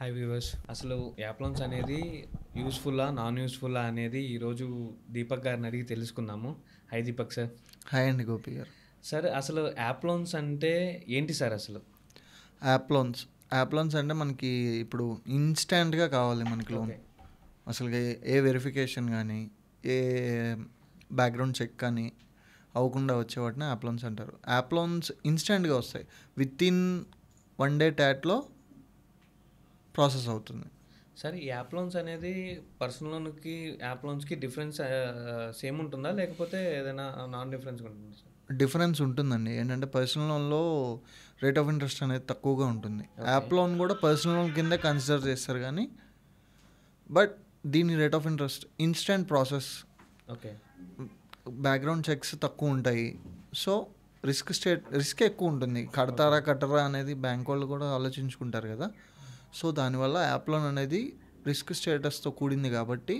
Hi viewers. అసలు app loans అనేది యూజ్‌ఫుల్లా? Non యూజ్‌ఫుల్లా? అనేది ఈరోజు దీపక్ గారిని అడిగి తెలుసుకుందాము. Hi Deepak sir. హాయ్ అండి గోపి గారు. సార్ అసలు యాప్ లోన్స్ అంటే ఏంటి సార్ అసలు? యాప్ లోన్స్ అంటే మనకి ఇప్పుడు ఇన్స్టాంట్గా కావాలి మనకి లోన్. ఓకే. అసలు ఏ వెరిఫికేషన్ కానీ ఏ బ్యాక్గ్రౌండ్ చెక్ కానీ అవ్వకుండా వచ్చే వాటిని యాప్ లోన్స్ అంటారు. యాప్ లోన్స్ ఇన్స్టాంట్గా వస్తాయి, విత్ ఇన్ 1 day ట్యాట్లో ప్రాసెస్ అవుతుంది. సార్ ఈ యాప్ లోన్స్ అనేది పర్సనల్ లోన్‌కి, యాప్ లోన్స్‌కి డిఫరెన్స్ సేమ్ ఉంటుందా? లేకపోతే ఏదైనా నాన్ డిఫరెన్స్‌గా ఉంటుందా సార్? డిఫరెన్స్ ఉంటుందండి. ఏంటంటే పర్సనల్ లోన్లో రేట్ ఆఫ్ ఇంట్రెస్ట్ అనేది తక్కువగా ఉంటుంది. యాప్ లోన్ కూడా పర్సనల్ లోన్ కిందే కన్సిడర్ చేస్తారు, కానీ బట్ దీని rate of interest instant process, okay. Background checks తక్కువ ఉంటాయి. సో రిస్క్ ఎక్కువ ఉంటుంది. కట్టరా అనేది బ్యాంక్ వాళ్ళు కూడా ఆలోచించుకుంటారు కదా. సో దానివల్ల యాప్ లోన్ అనేది రిస్క్ స్టేటస్తో కూడింది కాబట్టి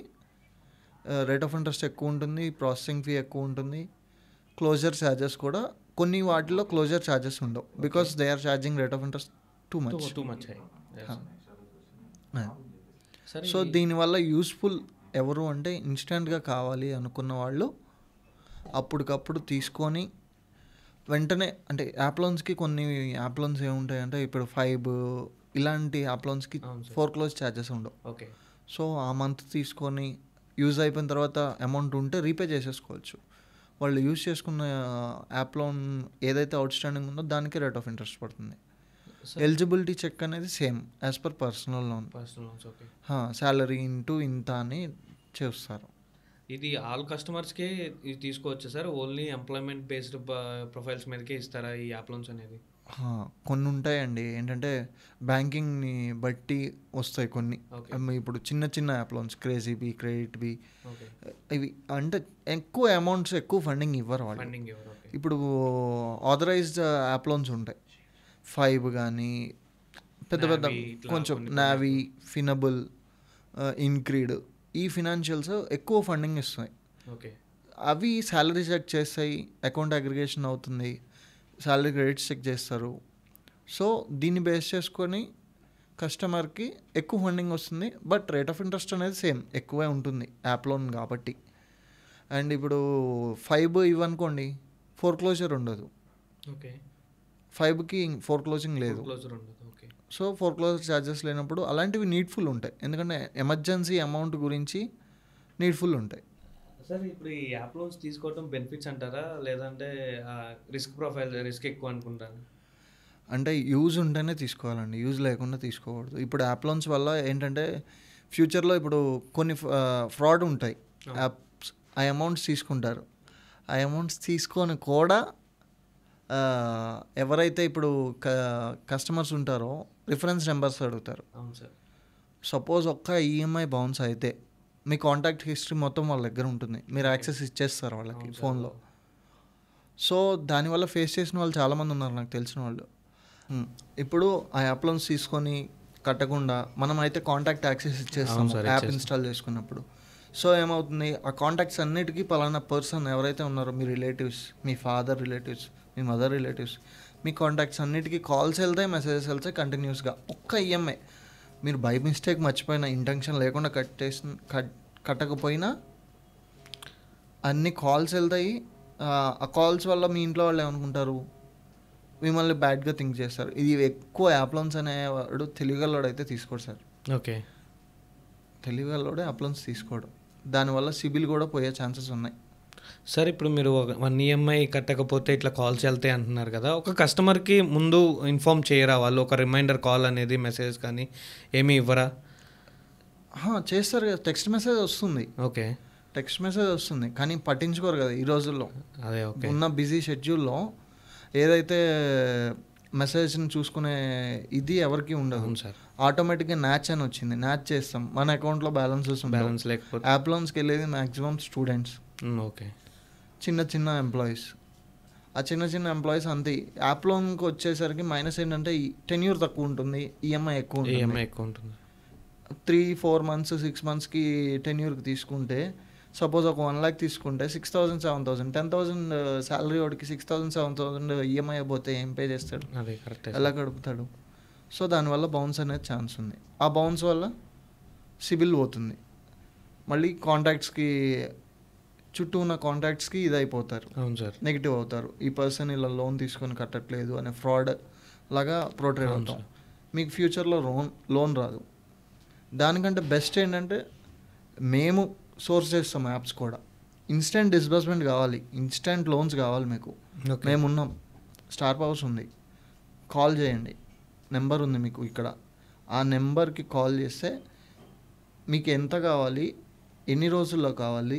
రేట్ ఆఫ్ ఇంట్రెస్ట్ ఎక్కువ ఉంటుంది, ప్రాసెసింగ్ ఫీ ఎక్కువ ఉంటుంది, క్లోజర్ ఛార్జెస్ కూడా కొన్ని వాటిలో క్లోజర్ ఛార్జెస్ ఉండవు, because they are charging rate of interest too much high. సరే సో దీనివల్ల యూస్ఫుల్ ఎవరు అంటే ఇన్స్టెంట్గా కావాలి అనుకున్న వాళ్ళు అప్పటికప్పుడు తీసుకొని వెంటనే, అంటే యాప్ లోన్స్కి కొన్ని యాప్ లోన్స్ ఏముంటాయంటే ఇప్పుడు 5 ఇలాంటి యాప్ లోన్స్కి అవును సార్. ఫోర్క్లోజ్ ఛార్జెస్ ఉండవు. ఓకే. సో ఆ మంత్ తీసుకొని యూజ్ అయిపోయిన తర్వాత అమౌంట్ ఉంటే రీపే చేసేసుకోవచ్చు. వాళ్ళు యూజ్ చేసుకున్న యాప్ లోన్ ఏదైతే అవుట్ స్టాండింగ్ ఉందో దానికి రేట్ ఆఫ్ ఇంట్రెస్ట్ పడుతుంది. ఎలిజిబిలిటీ చెక్ అనేది same as per personal loan. Personal loans. Okay. Salary into ఇంత అని చేస్తారు. ఇది ఆల్ కస్టమర్స్‌కే ఇది తీసుకోవచ్చా sir? Only employment based profiles మీదకే ఇస్తారా ఈ యాప్ లోన్స్ అనేవి? కొన్ని ఉంటాయండి, ఏంటంటే బ్యాంకింగ్ని బట్టి వస్తాయి కొన్ని. ఓకే. ఇప్పుడు చిన్న చిన్న app loans, crazy bee, KreditBee, okay. ఇవి అంటే ఎక్కువ అమౌంట్స్, ఎక్కువ ఫండింగ్ ఇవ్వరు వాళ్ళు. ఫండింగ్ ఎవరు? ఓకే. ఇప్పుడు ఆథరైజ్డ్ యాప్ లోన్స్ ఉంటాయి, 5 కానీ పెద్ద Navi ఇట్లా కొంచెం కొన్ని నావీ, ఫినబుల్, ఇన్క్రీడ్, ఈ ఫినాన్షియల్స్ ఎక్కువ ఫండింగ్ ఇస్తాయి. ఓకే. అవి శాలరీ చెక్ చేస్తాయి, అకౌంట్ అగ్రిగేషన్ అవుతుంది, శాలరీ క్రెడిట్స్ చెక్ చేస్తారు. సో దీన్ని బేస్ చేసుకొని కస్టమర్కి ఎక్కువ ఫండింగ్ వస్తుంది, బట్ రేట్ ఆఫ్ ఇంట్రెస్ట్ అనేది సేమ్ ఎక్కువే ఉంటుంది యాప్ లోన్ కాబట్టి. అండ్ ఇప్పుడు 5 ఇవనుకోండి, ఫోర్క్లోజర్ ఉండదు. ఓకే. 5కి ఫోర్క్లోజింగ్ లేదు. క్లోజర్ ఉండదు. ఓకే. సో ఫోర్క్లోజర్ ఛార్జెస్ లేనప్పుడు అలాంటివి నీడ్ఫుల్ ఉంటాయి, ఎందుకంటే ఎమర్జెన్సీ అమౌంట్ గురించి నీడ్ఫుల్ ఉంటాయి. సార్ ఇప్పుడు ఈ యాప్ లోన్స్ తీసుకోవడం బెనిఫిట్స్ అంటారా? లేదంటే రిస్క్ ఎక్కువ అనుకుంటారా? అంటే యూజ్ ఉంటేనే తీసుకోవాలండి, యూజ్ లేకుండా తీసుకోకూడదు. ఇప్పుడు యాప్ లోన్స్ వల్ల ఏంటంటే ఫ్యూచర్లో ఇప్పుడు కొన్ని ఫ్రాడ్ ఉంటాయి. యాప్స్ ఆ అమౌంట్స్ తీసుకుంటారు, ఆ అమౌంట్స్ తీసుకొని కూడా ఎవరైతే ఇప్పుడు కస్టమర్స్ ఉంటారో రిఫరెన్స్ నెంబర్స్ అడుగుతారు. అవును సార్. సపోజ్ ఒక్క ఈఎంఐ బౌన్స్ అయితే మీ కాంటాక్ట్ హిస్టరీ మొత్తం వాళ్ళ దగ్గర ఉంటుంది, మీరు యాక్సెస్ ఇచ్చేస్తారు వాళ్ళకి ఫోన్లో. సో దానివల్ల ఫేస్ చేసిన వాళ్ళు చాలామంది ఉన్నారు నాకు తెలిసిన వాళ్ళు. ఇప్పుడు ఆ యాప్ లోన్స్ తీసుకొని కట్టకుండా మనం అయితే కాంటాక్ట్ యాక్సెస్ ఇచ్చేస్తాం యాప్ ఇన్స్టాల్ చేసుకున్నప్పుడు. సో ఏమవుతుంది, ఆ కాంటాక్ట్స్ అన్నిటికీ పలానా పర్సన్ ఎవరైతే ఉన్నారో, మీ రిలేటివ్స్, మీ ఫాదర్ రిలేటివ్స్, మీ మదర్ రిలేటివ్స్, మీ కాంటాక్ట్స్ అన్నిటికీ కాల్స్ వెళ్తాయి, మెసేజెస్ వెళ్తాయి కంటిన్యూస్గా. ఒక్క ఈఎంఐ మీరు బై మిస్టేక్ మర్చిపోయినా, ఇంటెన్షన్ లేకుండా కట్టకపోయినా అన్ని కాల్స్ వెళ్తాయి. ఆ కాల్స్ వల్ల మీ ఇంట్లో వాళ్ళు ఏమనుకుంటారు, మిమ్మల్ని బ్యాడ్గా థింక్ చేస్తారు. ఇది ఎక్కువ యాప్ లోన్స్ అనేవాడు తెలివిగల్లోడు అయితే తీసుకోడు సార్. ఓకే. తెలివిగల్లోడే యాప్ లోన్స్ తీసుకోడు, దానివల్ల సిబిల్ కూడా పోయే ఛాన్సెస్ ఉన్నాయి. సార్ ఇప్పుడు మీరు 1 ఈఎంఐ కట్టకపోతే ఇట్లా కాల్స్ వెళ్తాయి అంటున్నారు కదా, ఒక కస్టమర్కి ముందు ఇన్ఫామ్ చేయరా వాళ్ళు? ఒక రిమైండర్ కాల్ అనేది, మెసేజ్ కానీ ఏమీ ఇవ్వరా? చేస్తారు కదా, టెక్స్ట్ మెసేజ్ వస్తుంది. ఓకే. టెక్స్ట్ మెసేజ్ వస్తుంది కానీ పట్టించుకోరు కదా ఈ రోజుల్లో. అదే. ఓకే. ఉన్న బిజీ షెడ్యూల్లో ఏదైతే మెసేజ్ని చూసుకునే ఇది ఎవరికి ఉండదు సార్. ఆటోమేటిక్గా న్యాచ్ అని వచ్చింది, న్యాచ్ చేస్తాం, మన అకౌంట్లో బ్యాలెన్స్ లేకపోతే యాప్ లోన్స్కి వెళ్ళేది మ్యాక్సిమం స్టూడెంట్స్, ఓకే, చిన్న ఎంప్లాయీస్. ఆ చిన్న ఎంప్లాయీస్ అంతే. యాప్ లోన్కి వచ్చేసరికి మైనస్ ఏంటంటే టెన్యూర్ తక్కువ ఉంటుంది, ఈఎంఐ ఎక్కువ ఉంటుంది. 3-4 months 6 monthsకి టెన్యూర్కి తీసుకుంటే, సపోజ్ ఒక 1 lakh తీసుకుంటే 6,000 7,000 10,000 శాలరీ వాడికి 6,000 7,000 ఈఎంఐ పోతే ఏం పే చేస్తాడు, అదే కరెక్ట్. ఎలా గడుపుతాడు? సో దానివల్ల బౌన్స్ అనేది ఛాన్స్ ఉంది. ఆ బౌన్స్ వల్ల సిబిల్ పోతుంది. మళ్ళీ కాంటాక్ట్స్కి చుట్టూ ఉన్న కాంటాక్ట్స్కి ఇది అయిపోతారు, అవును సార్, నెగిటివ్ అవుతారు. ఈ పర్సన్ ఇలా లోన్ తీసుకొని కట్టట్లేదు అనే ఫ్రాడ్ లాగా పోర్ట్రేట్ అవుతాం. మీకు ఫ్యూచర్లో లోన్ రాదు. దానికంటే బెస్ట్ ఏంటంటే మేము సోర్స్ చేస్తాం యాప్స్ కూడా. ఇన్స్టెంట్ డిస్బర్స్మెంట్ కావాలి, ఇన్స్టెంట్ లోన్స్ కావాలి మీకు, మేము ఉన్నాం. స్టార్ పవర్స్ ఉంది, కాల్ చేయండి, నెంబర్ ఉంది మీకు ఇక్కడ. ఆ నెంబర్కి కాల్ చేస్తే మీకు ఎంత కావాలి, ఎన్ని రోజుల్లో కావాలి,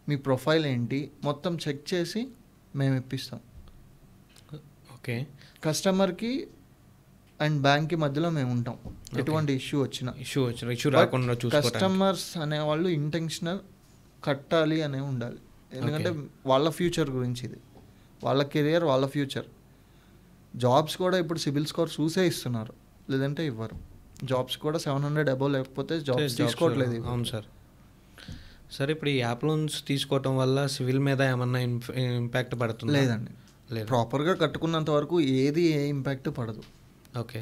మీ ప్రొఫైల్ ఏంటి మొత్తం చెక్ చేసి మేము ఇప్పిస్తాం. ఓకే, కస్టమర్కి అండ్ బ్యాంక్కి మధ్యలో మేము ఉంటాం. ఎటువంటి ఇష్యూ రాకుండా కస్టమర్స్ అనేవాళ్ళు ఇంటెన్షనల్ కట్టాలి అనే ఉండాలి. ఎందుకంటే వాళ్ళ ఫ్యూచర్ గురించి ఇది, వాళ్ళ కెరియర్, వాళ్ళ ఫ్యూచర్. జాబ్స్ కూడా ఇప్పుడు సిబిల్ స్కోర్ చూసే ఇస్తున్నారు, లేదంటే ఇవ్వరు. జాబ్స్ కూడా 700 అబోవ్ లేకపోతే జాబ్స్ తీసుకోవట్లేదు. అవును సార్. సరే, ఇప్పుడు ఈ యాప్ లోన్స్ తీసుకోవటం వల్ల సివిల్ మీద ఏమన్నా ఇంపాక్ట్ పడుతుంది? లేదండి, ప్రాపర్గా కట్టుకున్నంత వరకు ఏది ఏ ఇంపాక్ట్ పడదు. ఓకే,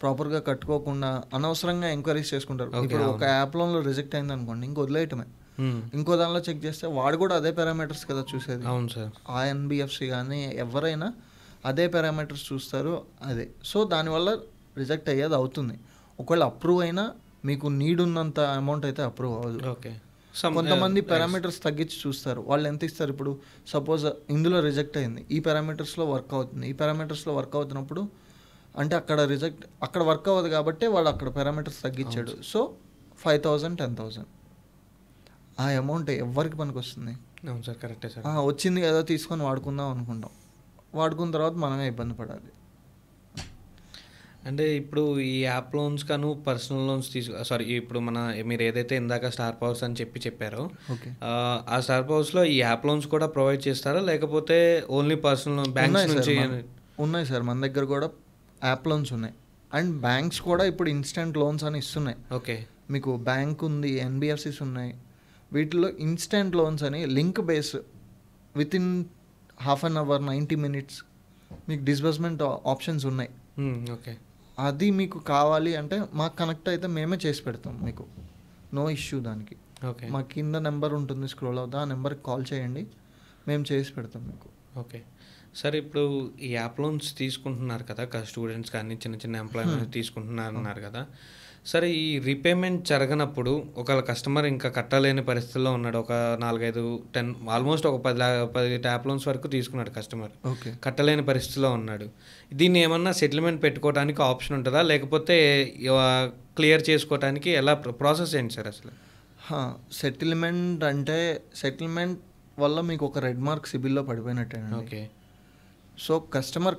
ప్రాపర్గా కట్టుకోకుండా అనవసరంగా ఎంక్వైరీస్ చేసుకుంటారు. ఇప్పుడు ఒక యాప్ లోన్లో రిజెక్ట్ అయింది అనుకోండి, ఇంక వదిలేయటమే. ఇంకో దానిలో చెక్ చేస్తే వాడు కూడా అదే పారామీటర్స్ కదా చూసేది. అవును సార్. ఆ ఎన్బిఎఫ్సి కానీ ఎవరైనా అదే పారామీటర్స్ చూస్తారు, అదే. సో దానివల్ల రిజెక్ట్ అయ్యేది అవుతుంది. ఒకవేళ అప్రూవ్ అయినా మీకు నీడ్ ఉన్నంత అమౌంట్ అయితే అప్రూవ్ అవ్వదు. ఓకే, కొంతమంది పారామీటర్స్ తగ్గించి చూస్తారు. వాళ్ళు ఎంత ఇస్తారు, ఇప్పుడు సపోజ్ ఇందులో రిజెక్ట్ అయింది, ఈ పారామీటర్స్లో వర్క్ అవుతుంది, ఈ పారామీటర్స్లో వర్క్ అవుతున్నప్పుడు అంటే అక్కడ వర్క్ అవ్వదు కాబట్టి వాడు అక్కడ పారామీటర్స్ తగ్గించాడు. సో 5,000 10,000 ఆ అమౌంట్ ఎవరికి పనికి వస్తుంది? అవును సార్, కరెక్టే సార్. వచ్చింది కదా తీసుకొని వాడుకుందాం అనుకుంటాం, వాడుకున్న తర్వాత మనమే ఇబ్బంది పడాలి. అంటే ఇప్పుడు ఈ యాప్ లోన్స్ కాను పర్సనల్ లోన్స్ ఇప్పుడు మీరు ఏదైతే ఇందాక స్టార్ పవర్స్ అని చెప్పారో, ఆ స్టార్ పవర్స్లో ఈ యాప్ లోన్స్ కూడా ప్రొవైడ్ చేస్తారా, లేకపోతే ఓన్లీ పర్సనల్ బ్యాంక్స్ నుంచి? ఉన్నాయి సార్, మన దగ్గర కూడా యాప్ లోన్స్ ఉన్నాయి. అండ్ బ్యాంక్స్ కూడా ఇప్పుడు ఇన్స్టెంట్ లోన్స్ అని ఇస్తున్నాయి. ఓకే, మీకు బ్యాంక్ ఉంది, ఎన్బిఎఫ్సిస్ ఉన్నాయి. వీటిలో ఇన్స్టెంట్ లోన్స్ అని link base within half an hour 90 minutes మీకు డిస్బర్స్మెంట్ ఆప్షన్స్ ఉన్నాయి. ఓకే, అది మీకు కావాలి అంటే మాకు కనెక్ట్ అయితే మేమే చేసి పెడతాం మీకు, నో ఇష్యూ దానికి. ఓకే, మా కింద నెంబర్ ఉంటుంది, స్క్రోల్ అవుతా, ఆ నెంబర్కి కాల్ చేయండి, మేము చేసి పెడతాం మీకు. ఓకే. సరే, ఇప్పుడు ఈ యాప్ లోన్స్ తీసుకుంటున్నారు కదా, స్టూడెంట్స్ కానీ చిన్న ఎంప్లాయ్మెంట్ తీసుకుంటున్నారు కదా. సరే, ఈ రీపేమెంట్ జరగనప్పుడు ఒకవేళ కస్టమర్ ఇంకా కట్టలేని పరిస్థితుల్లో ఉన్నాడు, ఒక 4-5 10 ఆల్మోస్ట్ ఒక 10 యాప్ లోన్స్ వరకు తీసుకున్నాడు కస్టమర్, ఓకే, కట్టలేని పరిస్థితిలో ఉన్నాడు. దీన్ని ఏమన్నా సెటిల్మెంట్ పెట్టుకోవడానికి ఆప్షన్ ఉంటుందా, లేకపోతే క్లియర్ చేసుకోవడానికి ఎలా ప్రాసెస్ ఏంటి సార్ అసలు? సెటిల్మెంట్ అంటే సెటిల్మెంట్ వల్ల మీకు ఒక రెడ్ మార్క్ సిబిల్లో పడిపోయినట్టే. ఓకే. సో కస్టమర్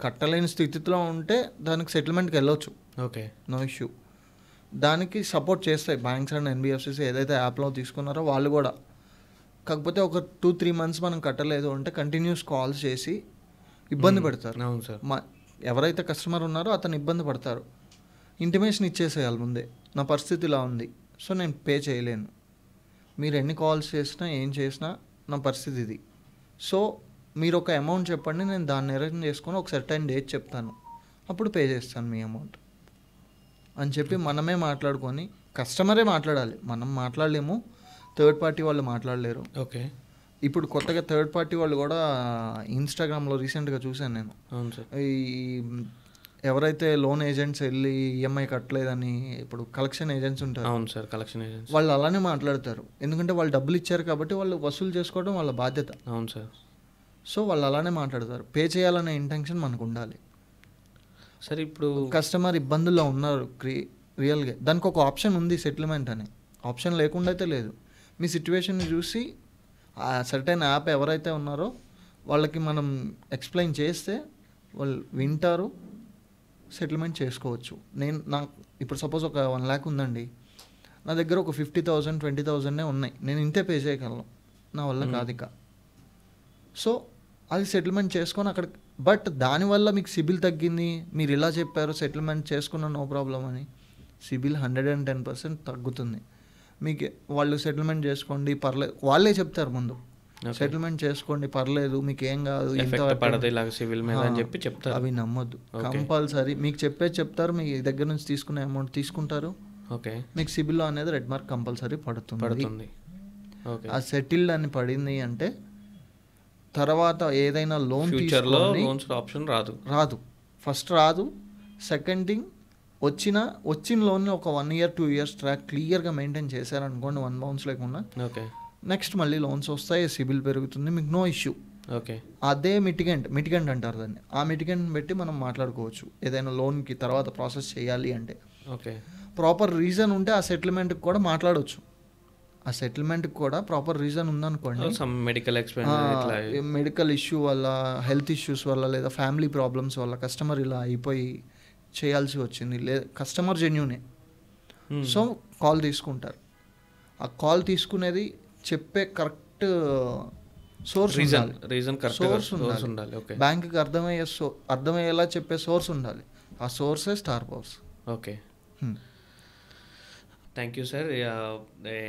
కట్టలేని స్థితిలో ఉంటే దానికి సెటిల్మెంట్కి వెళ్ళొచ్చు. Okay, no issue. దానికి సపోర్ట్ చేస్తాయి బ్యాంక్స్ అండ్ ఎన్బిఎఫ్సిస్ ఏదైతే యాప్లో తీసుకున్నారో వాళ్ళు కూడా. కాకపోతే ఒక 2-3 months మనం కట్టలేదు అంటే కంటిన్యూస్ కాల్స్ చేసి ఇబ్బంది పడతారు. అవును సార్. ఎవరైతే కస్టమర్ ఉన్నారో అతను ఇబ్బంది పడతారు. ఇంటిమేషన్ ఇచ్చేసేయాలి ముందే, నా పరిస్థితి ఇలా ఉంది, సో నేను పే చేయలేను, మీరు ఎన్ని కాల్స్ చేసినా ఏం చేసినా నా పరిస్థితి ఇది, సో మీరు ఒక అమౌంట్ చెప్పండి, నేను దాన్ని అరేంజ్ చేసుకొని ఒక సర్టైన్ డేట్ చెప్తాను, అప్పుడు పే చేస్తాను మీ అమౌంట్ అని చెప్పి మనమే మాట్లాడుకొని, కస్టమరే మాట్లాడాలి, మనం మాట్లాడలేము, థర్డ్ పార్టీ వాళ్ళు మాట్లాడలేరు. ఓకే. ఇప్పుడు కొత్తగా థర్డ్ పార్టీ వాళ్ళు కూడా ఇన్స్టాగ్రామ్లో రీసెంట్గా చూశాను నేను. అవును సార్. ఈ ఎవరైతే లోన్ ఏజెంట్స్ వెళ్ళి ఈఎంఐ కట్టలేదని ఇప్పుడు కలెక్షన్ ఏజెంట్స్ ఉంటారు. అవును సార్, కలెక్షన్ ఏజెంట్స్ వాళ్ళు అలానే మాట్లాడతారు, ఎందుకంటే వాళ్ళు డబ్బులు ఇచ్చారు కాబట్టి వాళ్ళు వసూలు చేసుకోవడం వాళ్ళ బాధ్యత. అవును సార్. సో వాళ్ళు అలానే మాట్లాడతారు, పే చేయాలనే ఇంటెన్షన్ మనకు ఉండాలి. సరే, ఇప్పుడు కస్టమర్ ఇబ్బందుల్లో ఉన్నారు రియల్గా, దానికి ఒక ఆప్షన్ ఉంది సెటిల్మెంట్ అని, ఆప్షన్ లేకుండా అయితే లేదు. మీ సిచ్యువేషన్ని చూసి ఆ సర్టైన్ యాప్ ఎవరైతే ఉన్నారో వాళ్ళకి మనం ఎక్స్ప్లెయిన్ చేస్తే వాళ్ళు వింటారు, సెటిల్మెంట్ చేసుకోవచ్చు. నాకు ఇప్పుడు సపోజ్ ఒక 1 lakh ఉందండి, నా దగ్గర ఒక 50,000 20,000 ఉన్నాయి, నేను ఇంతే పే చేయగలను, నా వల్ల కాదు ఇక, సో అది సెటిల్మెంట్ చేసుకొని అక్కడ. బట్ దానివల్ల మీకు సిబిల్ తగ్గింది, మీరు ఇలా చెప్పారు సెటిల్మెంట్ చేసుకున్న నో ప్రాబ్లం అని, సిబిల్ 110% తగ్గుతుంది మీకు. వాళ్ళు సెటిల్మెంట్ చేసుకోండి పర్లేదు వాళ్ళే చెప్తారు ముందు, సెటిల్మెంట్ చేసుకోండి, పర్లేదు, మీకు ఏం కాదు, ఇంత ఎఫెక్ట్ పడదు ఇలాగ సివిల్ మీద అని ఆ, చెప్పి చెప్తారు. అవి నమ్మొద్దు. ఓకే. కంపల్సరీ మీకు చెప్పేది చెప్తారు, మీ దగ్గర నుంచి తీసుకునే అమౌంట్ తీసుకుంటారు, ఓకే. మీకు సిబిల్లో అనేది రెడ్ మార్క్ కంపల్సరీ పడుతుంది. పడుతుంది. ఓకే. ఆ సెటిల్డ్ అని పడింది అంటే తర్వాత ఏదైనా లోన్ ఫ్యూచర్లో తీసుకొని లోన్స్ ఆప్షన్ రాదు. రాదు. ఫస్ట్ రాదు. సెకండ్ థింగ్, వచ్చిన లోన్ని ఒక 1 year 2 years ట్రాక్ క్లియర్గా మెయింటైన్ చేశారనుకోండి, 1 bounce లేకుండా, ఓకే. నెక్స్ట్ మళ్ళీ లోన్స్ వస్తాయి, సిబిల్ పెరుగుతుంది, మీకు నో ఇష్యూ. ఓకే. అదే మిటిగెంట్ అంటారు దాన్ని. ఆ మిటిగెంట్ పెట్టి మనం మాట్లాడుకోవచ్చు ఏదైనా లోన్కి తర్వాత ప్రాసెస్ చేయాలి అంటే. ఓకే. ప్రాపర్ రీజన్ ఉంటే ఆ సెటిల్మెంట్కి కూడా మాట్లాడవచ్చు. ఆ సెటిల్మెంట్కి కూడా ప్రాపర్ రీజన్ ఉందనుకోండి, సమ్ మెడికల్ ఎక్స్పెన్స్ ఇట్లా. మెడికల్ ఇష్యూ వల్ల, హెల్త్ ఇష్యూస్ వల్ల, లేదా ఫ్యామిలీ ప్రాబ్లమ్స్ వల్ల కస్టమర్ ఇలా అయిపోయి చేయాల్సి వచ్చింది, లేదా కస్టమర్ జెన్యూనే, సో కాల్ తీసుకుంటారు. ఆ కాల్ తీసుకునేది చెప్పే కరెక్ట్ సోర్స్ రీజన్ సోర్స్ ఉండాలి. ఉండాలి. ఓకే. బ్యాంక్కి అర్థమయ్యేలా చెప్పే సోర్స్ ఉండాలి. ఆ సోర్సే star powers. Okay. Thank you sir.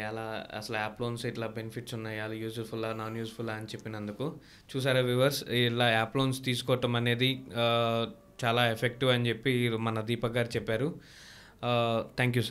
అలా అసలు యాప్ లోన్స్ ఇట్లా బెనిఫిట్స్ ఉన్నాయి, అలా యూజ్ఫుల్లా నాన్ యూజ్ఫుల్లా అని చెప్పినందుకు. చూసారా వ్యూవర్స్, ఇలా యాప్ లోన్స్ తీసుకోవటం అనేది చాలా ఎఫెక్టివ్ అని చెప్పి మన దీపక్ గారు చెప్పారు. Thank you sir.